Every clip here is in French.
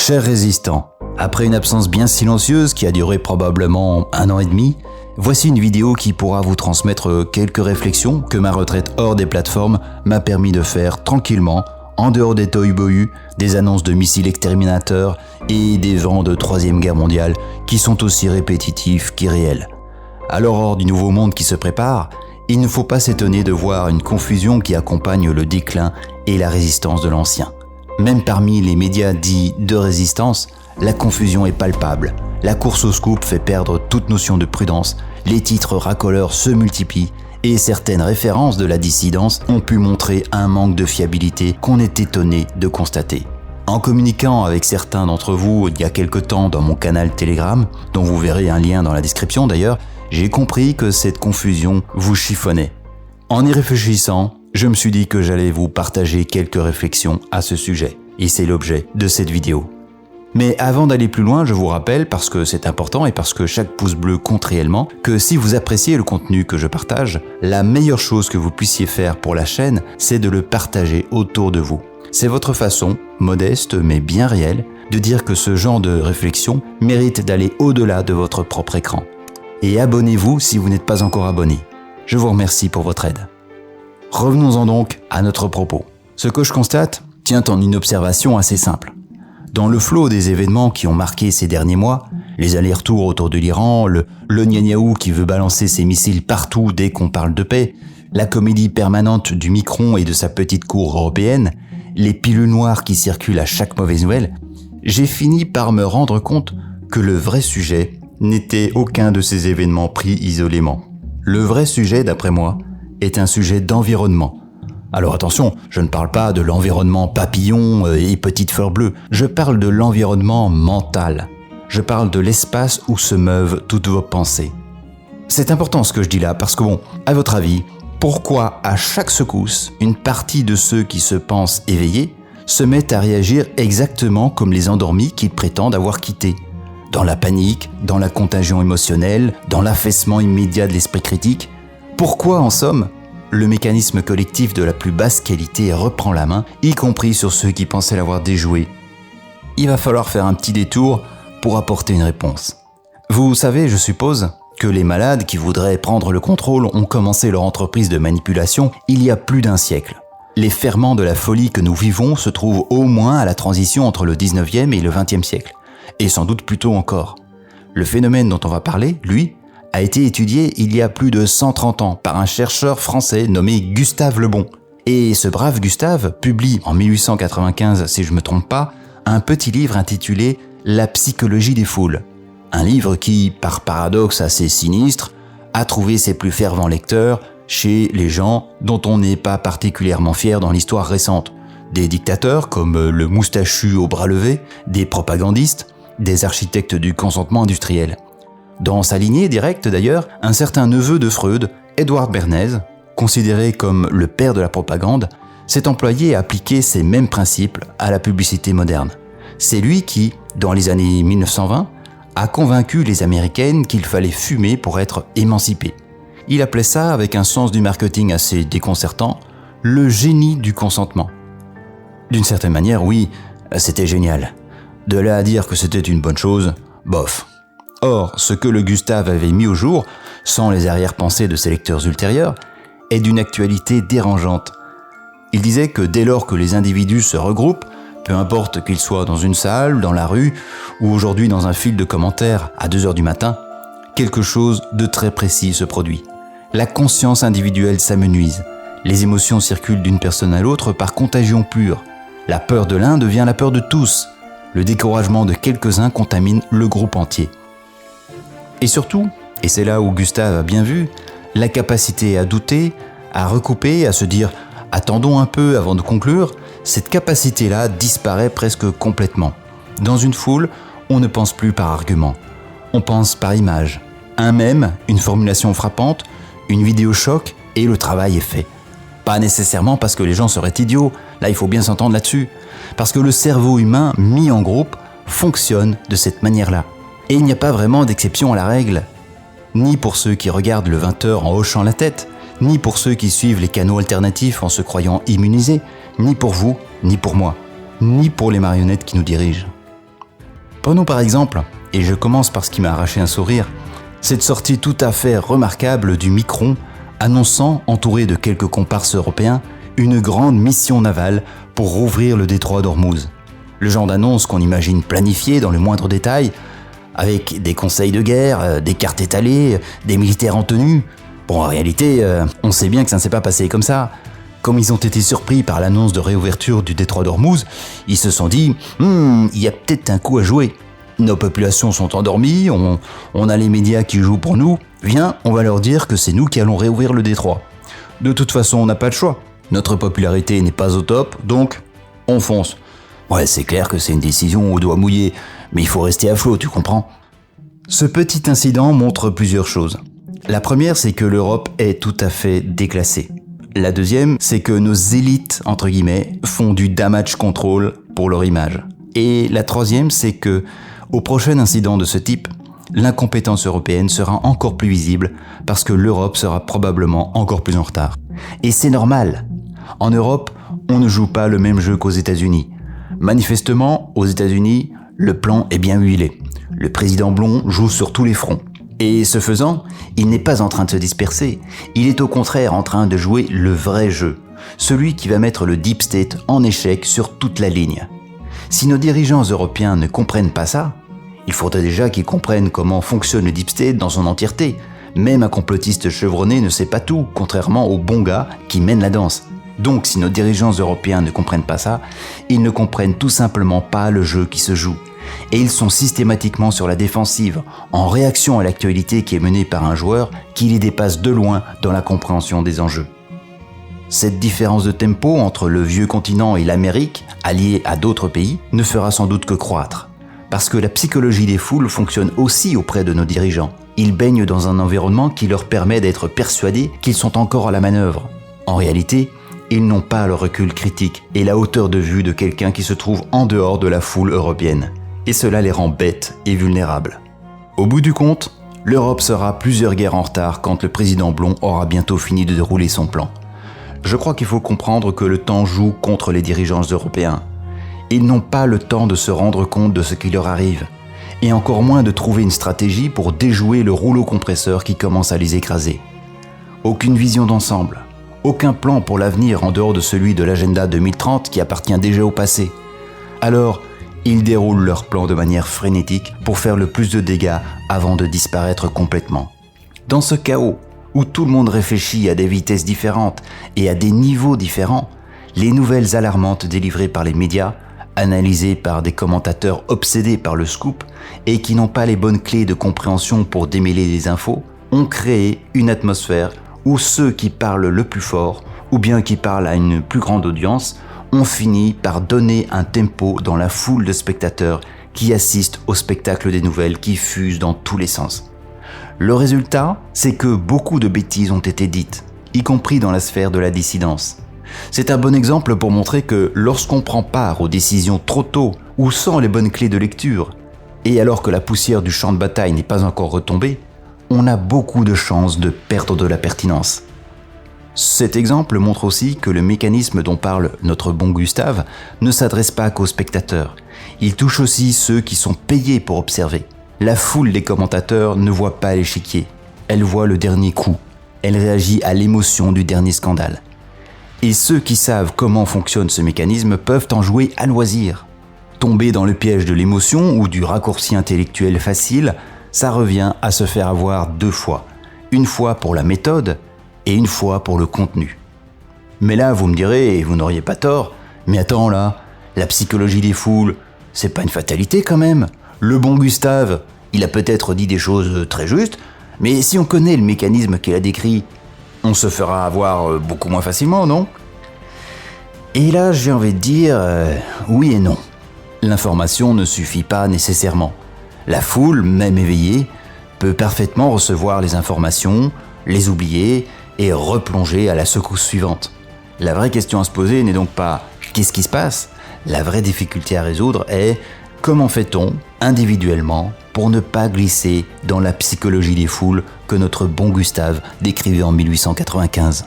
Chers résistants, après une absence bien silencieuse qui a duré probablement 1 an et demi, voici une vidéo qui pourra vous transmettre quelques réflexions que ma retraite hors des plateformes m'a permis de faire tranquillement, en dehors des tohu-bohu, des annonces de missiles exterminateurs et des vents de 3e guerre mondiale qui sont aussi répétitifs qu'irréels. À l'aurore du nouveau monde qui se prépare, il ne faut pas s'étonner de voir une confusion qui accompagne le déclin et la résistance de l'ancien. Même parmi les médias dits de résistance, la confusion est palpable. La course au scoop fait perdre toute notion de prudence, les titres racoleurs se multiplient et certaines références de la dissidence ont pu montrer un manque de fiabilité qu'on est étonné de constater. En communiquant avec certains d'entre vous il y a quelque temps dans mon canal Telegram, dont vous verrez un lien dans la description d'ailleurs, j'ai compris que cette confusion vous chiffonnait. En y réfléchissant, je me suis dit que j'allais vous partager quelques réflexions à ce sujet, et c'est l'objet de cette vidéo. Mais avant d'aller plus loin, je vous rappelle, parce que c'est important et parce que chaque pouce bleu compte réellement, que si vous appréciez le contenu que je partage, la meilleure chose que vous puissiez faire pour la chaîne, c'est de le partager autour de vous. C'est votre façon, modeste mais bien réelle, de dire que ce genre de réflexion mérite d'aller au-delà de votre propre écran. Et abonnez-vous si vous n'êtes pas encore abonné. Je vous remercie pour votre aide. Revenons-en donc à notre propos. Ce que je constate tient en une observation assez simple. Dans le flot des événements qui ont marqué ces derniers mois, les allers-retours autour de l'Iran, le Netanyahou qui veut balancer ses missiles partout dès qu'on parle de paix, la comédie permanente du Micron et de sa petite cour européenne, les pilules noires qui circulent à chaque mauvaise nouvelle, j'ai fini par me rendre compte que le vrai sujet n'était aucun de ces événements pris isolément. Le vrai sujet, d'après moi, est un sujet d'environnement. Alors attention, je ne parle pas de l'environnement papillon et petite fleur bleue, je parle de l'environnement mental. Je parle de l'espace où se meuvent toutes vos pensées. C'est important ce que je dis là, parce que à votre avis, pourquoi à chaque secousse, une partie de ceux qui se pensent éveillés se mettent à réagir exactement comme les endormis qu'ils prétendent avoir quittés ? Dans la panique, dans la contagion émotionnelle, dans l'affaissement immédiat de l'esprit critique. Pourquoi, en somme, le mécanisme collectif de la plus basse qualité reprend la main, y compris sur ceux qui pensaient l'avoir déjoué? Il va falloir faire un petit détour pour apporter une réponse. Vous savez, je suppose, que les malades qui voudraient prendre le contrôle ont commencé leur entreprise de manipulation il y a plus d'1 siècle. Les ferments de la folie que nous vivons se trouvent au moins à la transition entre le 19e et le 20e siècle, et sans doute plus tôt encore. Le phénomène dont on va parler, lui, a été étudié il y a plus de 130 ans par un chercheur français nommé Gustave Le Bon. Et ce brave Gustave publie en 1895, si je ne me trompe pas, un petit livre intitulé « La psychologie des foules ». Un livre qui, par paradoxe assez sinistre, a trouvé ses plus fervents lecteurs chez les gens dont on n'est pas particulièrement fier dans l'histoire récente. Des dictateurs comme le moustachu au bras levé, des propagandistes, des architectes du consentement industriel. Dans sa lignée directe d'ailleurs, un certain neveu de Freud, Édouard Bernays, considéré comme le père de la propagande, s'est employé à appliquer ces mêmes principes à la publicité moderne. C'est lui qui, dans les années 1920, a convaincu les Américaines qu'il fallait fumer pour être émancipées. Il appelait ça, avec un sens du marketing assez déconcertant, le génie du consentement. D'une certaine manière, oui, c'était génial. De là à dire que c'était une bonne chose, bof. Or, ce que le Gustave avait mis au jour, sans les arrière-pensées de ses lecteurs ultérieurs, est d'une actualité dérangeante. Il disait que dès lors que les individus se regroupent, peu importe qu'ils soient dans une salle, dans la rue, ou aujourd'hui dans un fil de commentaires à 2h du matin, quelque chose de très précis se produit. La conscience individuelle s'amenuise. Les émotions circulent d'une personne à l'autre par contagion pure. La peur de l'un devient la peur de tous. Le découragement de quelques-uns contamine le groupe entier. Et surtout, et c'est là où Gustave a bien vu, la capacité à douter, à recouper, à se dire « attendons un peu avant de conclure », cette capacité-là disparaît presque complètement. Dans une foule, on ne pense plus par argument, on pense par image. Un mème, une formulation frappante, une vidéo choc et le travail est fait. Pas nécessairement parce que les gens seraient idiots, là il faut bien s'entendre là-dessus, parce que le cerveau humain mis en groupe fonctionne de cette manière-là. Et il n'y a pas vraiment d'exception à la règle, ni pour ceux qui regardent le 20h en hochant la tête, ni pour ceux qui suivent les canaux alternatifs en se croyant immunisés, ni pour vous, ni pour moi, ni pour les marionnettes qui nous dirigent. Prenons par exemple, et je commence par ce qui m'a arraché un sourire, cette sortie tout à fait remarquable du Micron, annonçant, entouré de quelques comparses européens, une grande mission navale pour rouvrir le détroit d'Ormuz. Le genre d'annonce qu'on imagine planifiée dans le moindre détail, avec des conseils de guerre, des cartes étalées, des militaires en tenue. Bon, en réalité, on sait bien que ça ne s'est pas passé comme ça. Comme ils ont été surpris par l'annonce de réouverture du détroit d'Ormuz, ils se sont dit « il y a peut-être un coup à jouer. Nos populations sont endormies, on a les médias qui jouent pour nous. Viens, on va leur dire que c'est nous qui allons réouvrir le détroit. De toute façon, on n'a pas le choix. Notre popularité n'est pas au top, donc on fonce. » Ouais, c'est clair que c'est une décision au doigt mouillé, mais il faut rester à flot, tu comprends ? Ce petit incident montre plusieurs choses. La première, c'est que l'Europe est tout à fait déclassée. La deuxième, c'est que nos élites, entre guillemets, font du damage control pour leur image. Et la troisième, c'est que, au prochain incident de ce type, l'incompétence européenne sera encore plus visible parce que l'Europe sera probablement encore plus en retard. Et c'est normal. En Europe, on ne joue pas le même jeu qu'aux États-Unis. Manifestement, aux États-Unis, le plan est bien huilé. Le président Blond joue sur tous les fronts. Et ce faisant, il n'est pas en train de se disperser. Il est au contraire en train de jouer le vrai jeu. Celui qui va mettre le Deep State en échec sur toute la ligne. Si nos dirigeants européens ne comprennent pas ça, il faudrait déjà qu'ils comprennent comment fonctionne le Deep State dans son entièreté. Même un complotiste chevronné ne sait pas tout, contrairement aux bons gars qui mènent la danse. Donc si nos dirigeants européens ne comprennent pas ça, ils ne comprennent tout simplement pas le jeu qui se joue. Et ils sont systématiquement sur la défensive, en réaction à l'actualité qui est menée par un joueur qui les dépasse de loin dans la compréhension des enjeux. Cette différence de tempo entre le vieux continent et l'Amérique, alliée à d'autres pays, ne fera sans doute que croître. Parce que la psychologie des foules fonctionne aussi auprès de nos dirigeants. Ils baignent dans un environnement qui leur permet d'être persuadés qu'ils sont encore à la manœuvre. En réalité, ils n'ont pas le recul critique et la hauteur de vue de quelqu'un qui se trouve en dehors de la foule européenne. Et cela les rend bêtes et vulnérables. Au bout du compte, l'Europe sera plusieurs guerres en retard quand le président Blond aura bientôt fini de dérouler son plan. Je crois qu'il faut comprendre que le temps joue contre les dirigeants européens. Ils n'ont pas le temps de se rendre compte de ce qui leur arrive, et encore moins de trouver une stratégie pour déjouer le rouleau compresseur qui commence à les écraser. Aucune vision d'ensemble, aucun plan pour l'avenir en dehors de celui de l'agenda 2030 qui appartient déjà au passé. Alors, ils déroulent leur plan de manière frénétique pour faire le plus de dégâts avant de disparaître complètement. Dans ce chaos, où tout le monde réfléchit à des vitesses différentes et à des niveaux différents, les nouvelles alarmantes délivrées par les médias, analysées par des commentateurs obsédés par le scoop et qui n'ont pas les bonnes clés de compréhension pour démêler les infos, ont créé une atmosphère où ceux qui parlent le plus fort, ou bien qui parlent à une plus grande audience, ont fini par donner un tempo dans la foule de spectateurs qui assistent au spectacle des nouvelles qui fusent dans tous les sens. Le résultat, c'est que beaucoup de bêtises ont été dites, y compris dans la sphère de la dissidence. C'est un bon exemple pour montrer que lorsqu'on prend part aux décisions trop tôt ou sans les bonnes clés de lecture, et alors que la poussière du champ de bataille n'est pas encore retombée, on a beaucoup de chances de perdre de la pertinence. Cet exemple montre aussi que le mécanisme dont parle notre bon Gustave ne s'adresse pas qu'aux spectateurs. Il touche aussi ceux qui sont payés pour observer. La foule des commentateurs ne voit pas l'échiquier. Elle voit le dernier coup. Elle réagit à l'émotion du dernier scandale. Et ceux qui savent comment fonctionne ce mécanisme peuvent en jouer à loisir. Tomber dans le piège de l'émotion ou du raccourci intellectuel facile, ça revient à se faire avoir deux fois. Une fois pour la méthode et une fois pour le contenu. Mais là, vous me direz, et vous n'auriez pas tort, mais attends là, la psychologie des foules, c'est pas une fatalité quand même. Le bon Gustave, il a peut-être dit des choses très justes, mais si on connaît le mécanisme qu'il a décrit, on se fera avoir beaucoup moins facilement, non ? Et là, j'ai envie de dire, oui et non. L'information ne suffit pas nécessairement. La foule, même éveillée, peut parfaitement recevoir les informations, les oublier et replonger à la secousse suivante. La vraie question à se poser n'est donc pas « qu'est-ce qui se passe ?». La vraie difficulté à résoudre est « comment fait-on, individuellement, pour ne pas glisser dans la psychologie des foules que notre bon Gustave décrivait en 1895 ?»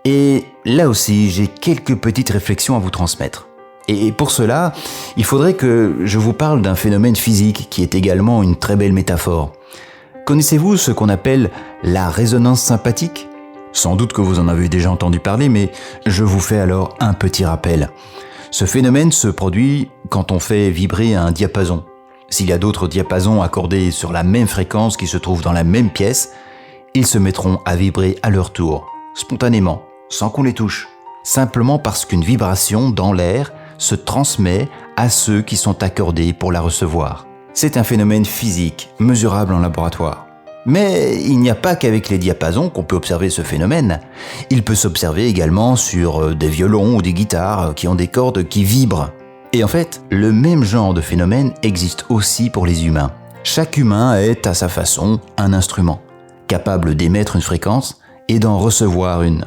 Et là aussi, j'ai quelques petites réflexions à vous transmettre. Et pour cela, il faudrait que je vous parle d'un phénomène physique qui est également une très belle métaphore. Connaissez-vous ce qu'on appelle la résonance sympathique ? Sans doute que vous en avez déjà entendu parler, mais je vous fais alors un petit rappel. Ce phénomène se produit quand on fait vibrer un diapason. S'il y a d'autres diapasons accordés sur la même fréquence qui se trouvent dans la même pièce, ils se mettront à vibrer à leur tour, spontanément, sans qu'on les touche. Simplement parce qu'une vibration dans l'air se transmet à ceux qui sont accordés pour la recevoir. C'est un phénomène physique, mesurable en laboratoire. Mais il n'y a pas qu'avec les diapasons qu'on peut observer ce phénomène. Il peut s'observer également sur des violons ou des guitares qui ont des cordes qui vibrent. Et en fait, le même genre de phénomène existe aussi pour les humains. Chaque humain est, à sa façon, un instrument, capable d'émettre une fréquence et d'en recevoir une.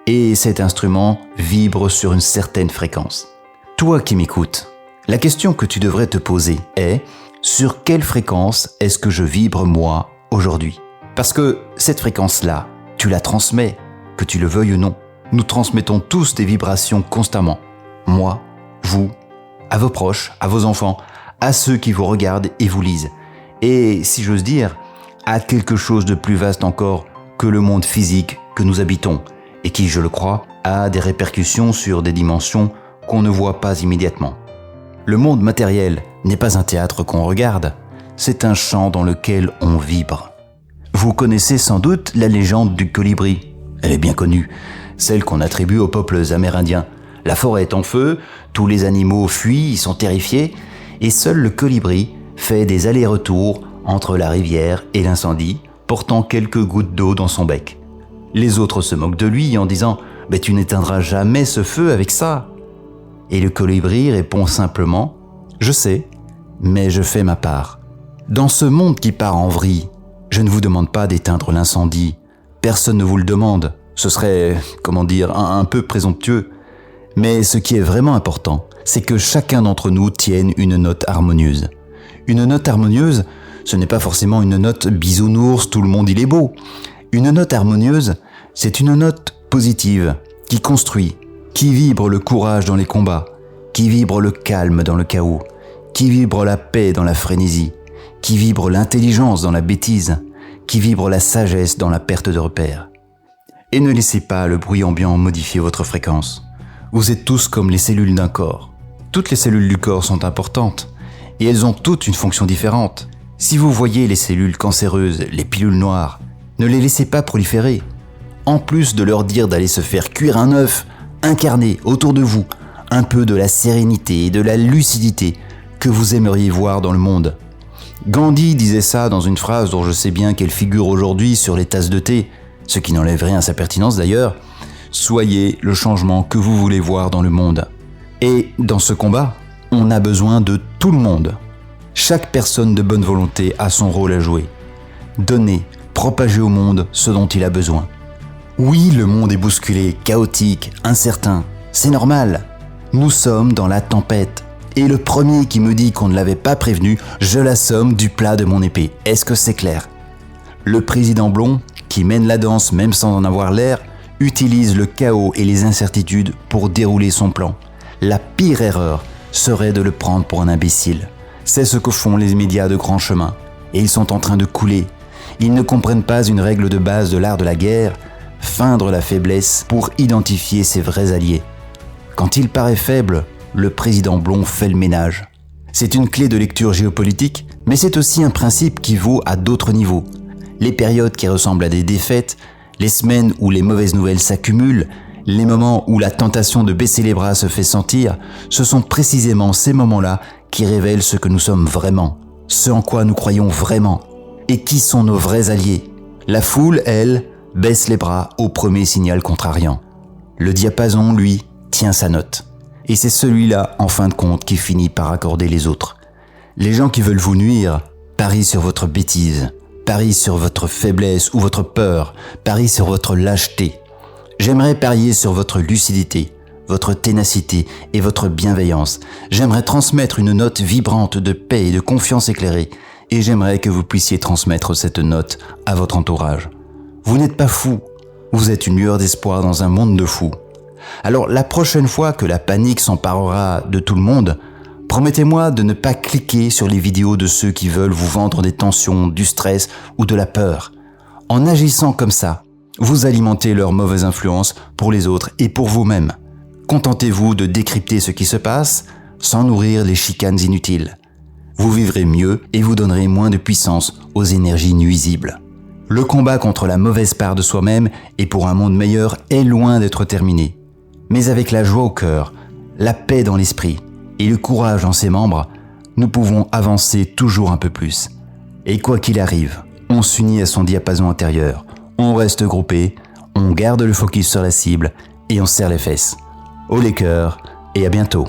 Et cet instrument vibre sur une certaine fréquence. Toi qui m'écoutes, la question que tu devrais te poser est « Sur quelle fréquence est-ce que je vibre moi aujourd'hui ?» Parce que cette fréquence-là, tu la transmets, que tu le veuilles ou non. Nous transmettons tous des vibrations constamment. Moi, vous, à vos proches, à vos enfants, à ceux qui vous regardent et vous lisent. Et, si j'ose dire, à quelque chose de plus vaste encore que le monde physique que nous habitons et qui, je le crois, a des répercussions sur des dimensions qu'on ne voit pas immédiatement. Le monde matériel n'est pas un théâtre qu'on regarde, c'est un champ dans lequel on vibre. Vous connaissez sans doute la légende du colibri. Elle est bien connue, celle qu'on attribue aux peuples amérindiens. La forêt est en feu, tous les animaux fuient, ils sont terrifiés, et seul le colibri fait des allers-retours entre la rivière et l'incendie, portant quelques gouttes d'eau dans son bec. Les autres se moquent de lui en disant « Tu n'éteindras jamais ce feu avec ça !» Et le colibri répond simplement « Je sais, mais je fais ma part. Dans ce monde qui part en vrille, je ne vous demande pas d'éteindre l'incendie. Personne ne vous le demande. Ce serait, un peu présomptueux. Mais ce qui est vraiment important, c'est que chacun d'entre nous tienne une note harmonieuse. Une note harmonieuse, ce n'est pas forcément une note bisounours, tout le monde il est beau. Une note harmonieuse, c'est une note positive, qui construit, qui vibre le courage dans les combats, qui vibre le calme dans le chaos, qui vibre la paix dans la frénésie, qui vibre l'intelligence dans la bêtise, qui vibre la sagesse dans la perte de repères. Et ne laissez pas le bruit ambiant modifier votre fréquence. Vous êtes tous comme les cellules d'un corps. Toutes les cellules du corps sont importantes, et elles ont toutes une fonction différente. Si vous voyez les cellules cancéreuses, les pilules noires, ne les laissez pas proliférer. En plus de leur dire d'aller se faire cuire un œuf, incarnez autour de vous un peu de la sérénité et de la lucidité que vous aimeriez voir dans le monde. Gandhi disait ça dans une phrase dont je sais bien qu'elle figure aujourd'hui sur les tasses de thé, ce qui n'enlève rien à sa pertinence d'ailleurs. Soyez le changement que vous voulez voir dans le monde. Et dans ce combat, on a besoin de tout le monde. Chaque personne de bonne volonté a son rôle à jouer. Donner, propager au monde ce dont il a besoin. Oui, le monde est bousculé, chaotique, incertain. C'est normal. Nous sommes dans la tempête. Et le premier qui me dit qu'on ne l'avait pas prévenu, je l'assomme du plat de mon épée. Est-ce que c'est clair ? Le président Blond, qui mène la danse même sans en avoir l'air, utilise le chaos et les incertitudes pour dérouler son plan. La pire erreur serait de le prendre pour un imbécile. C'est ce que font les médias de grand chemin. Et ils sont en train de couler. Ils ne comprennent pas une règle de base de l'art de la guerre, feindre la faiblesse pour identifier ses vrais alliés. Quand il paraît faible, le président Blond fait le ménage. C'est une clé de lecture géopolitique, mais c'est aussi un principe qui vaut à d'autres niveaux. Les périodes qui ressemblent à des défaites, les semaines où les mauvaises nouvelles s'accumulent, les moments où la tentation de baisser les bras se fait sentir, ce sont précisément ces moments-là qui révèlent ce que nous sommes vraiment, ce en quoi nous croyons vraiment, et qui sont nos vrais alliés. La foule, elle, baisse les bras au premier signal contrariant. Le diapason, lui, tient sa note. Et c'est celui-là, en fin de compte, qui finit par accorder les autres. Les gens qui veulent vous nuire parient sur votre bêtise, parient sur votre faiblesse ou votre peur, parient sur votre lâcheté. J'aimerais parier sur votre lucidité, votre ténacité et votre bienveillance. J'aimerais transmettre une note vibrante de paix et de confiance éclairée, et j'aimerais que vous puissiez transmettre cette note à votre entourage. Vous n'êtes pas fou, vous êtes une lueur d'espoir dans un monde de fous. Alors la prochaine fois que la panique s'emparera de tout le monde, promettez-moi de ne pas cliquer sur les vidéos de ceux qui veulent vous vendre des tensions, du stress ou de la peur. En agissant comme ça, vous alimentez leur mauvaise influence pour les autres et pour vous-même. Contentez-vous de décrypter ce qui se passe sans nourrir les chicanes inutiles. Vous vivrez mieux et vous donnerez moins de puissance aux énergies nuisibles. Le combat contre la mauvaise part de soi-même et pour un monde meilleur est loin d'être terminé. Mais avec la joie au cœur, la paix dans l'esprit et le courage en ses membres, nous pouvons avancer toujours un peu plus. Et quoi qu'il arrive, on s'unit à son diapason intérieur, on reste groupé, on garde le focus sur la cible et on serre les fesses. Haut les cœurs et à bientôt.